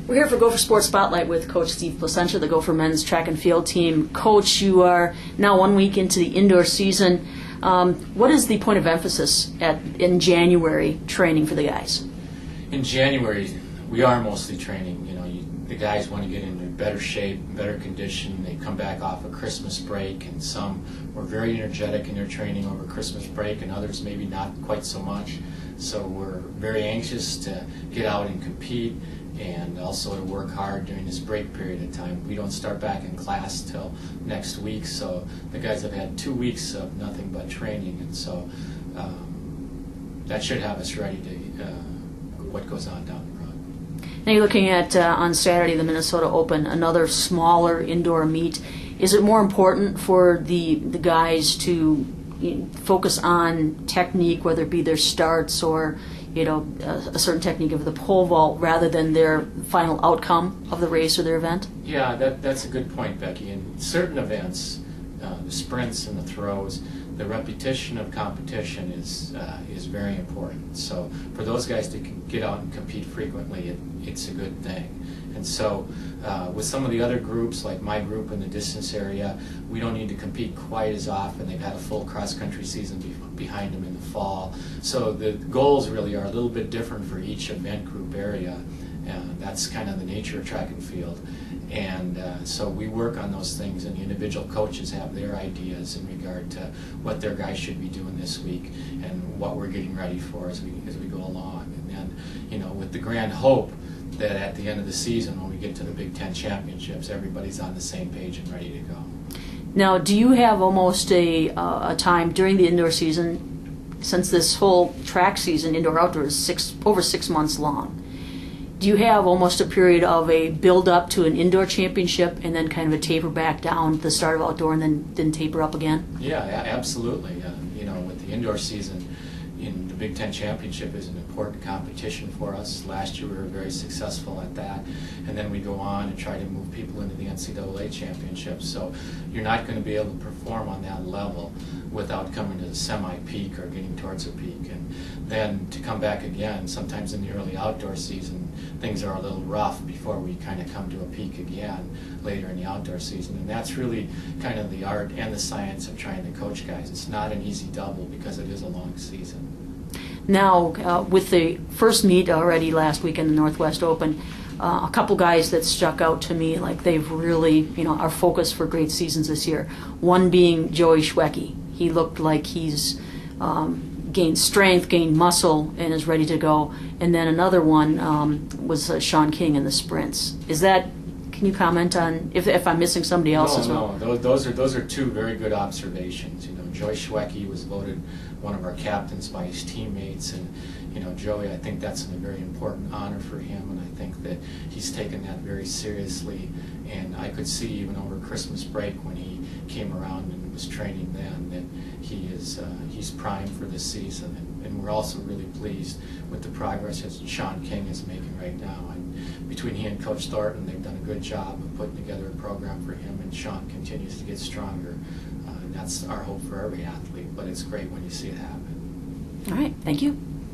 We're here for Gopher Sports Spotlight with Coach Steve Plasencia, the Gopher men's track and field team. Coach, you are now 1 week into the indoor season. What is the point of emphasis in January training for the guys? In January, we are mostly training. The guys want to get into better shape, better condition. They come back off a Christmas break, and some were very energetic in their training over Christmas break, and others maybe not quite so much. So we're very anxious to get out and compete, and also to work hard during this break period of time. We don't start back in class till next week, so the guys have had 2 weeks of nothing but training, and so that should have us ready to what goes on down the road. Now you're looking at, on Saturday, the Minnesota Open, another smaller indoor meet. Is it more important for the guys to focus on technique, whether it be their starts or a certain technique of the pole vault, rather than their final outcome of the race or their event? Yeah, that's a good point, Becky. In certain events, the sprints and the throws, the repetition of competition is very important. So for those guys to get out and compete frequently, it's a good thing. And so with some of the other groups, like my group in the distance area, we don't need to compete quite as often. They've had a full cross-country season behind them in the fall. So the goals really are a little bit different for each event group area. That's kind of the nature of track and field. And so we work on those things, and the individual coaches have their ideas in regard to what their guys should be doing this week and what we're getting ready for as we go along. And then, with the grand hope that at the end of the season, when we get to the Big Ten championships, everybody's on the same page and ready to go. Now, do you have almost a time during the indoor season, since this whole track season, indoor-outdoor, is over 6 months long? Do you have almost a period of a build-up to an indoor championship and then kind of a taper back down at the start of outdoor and then taper up again? Yeah, absolutely. With the indoor season, the Big Ten championship is an important competition for us. Last year we were very successful at that, and then we go on and try to move people into the NCAA championships. So you're not going to be able to perform on that level without coming to the semi-peak or getting towards a peak. And then to come back again, sometimes in the early outdoor season, things are a little rough before we kind of come to a peak again later in the outdoor season. And that's really kind of the art and the science of trying to coach guys. It's not an easy double because it is a long season. Now, with the first meet already last week in the Northwest Open, a couple guys that stuck out to me, like they've really, are focused for great seasons this year. One being Joey Schwecke. He looked like he's gained strength, gained muscle, and is ready to go. And then another one was Sean King in the sprints. Can you comment on if I'm missing somebody else as well? No, those are two very good observations. Joey Schwecke was voted one of our captains by his teammates, and Joey, I think that's a very important honor for him, and I think that he's taken that very seriously. And I could see even over Christmas break when he came around and was training then that he's primed for this season. And we're also really pleased with the progress that Sean King is making right now. And between he and Coach Thornton, they've done a good job of putting together a program for him, and Sean continues to get stronger. And that's our hope for every athlete, but it's great when you see it happen. All right, thank you.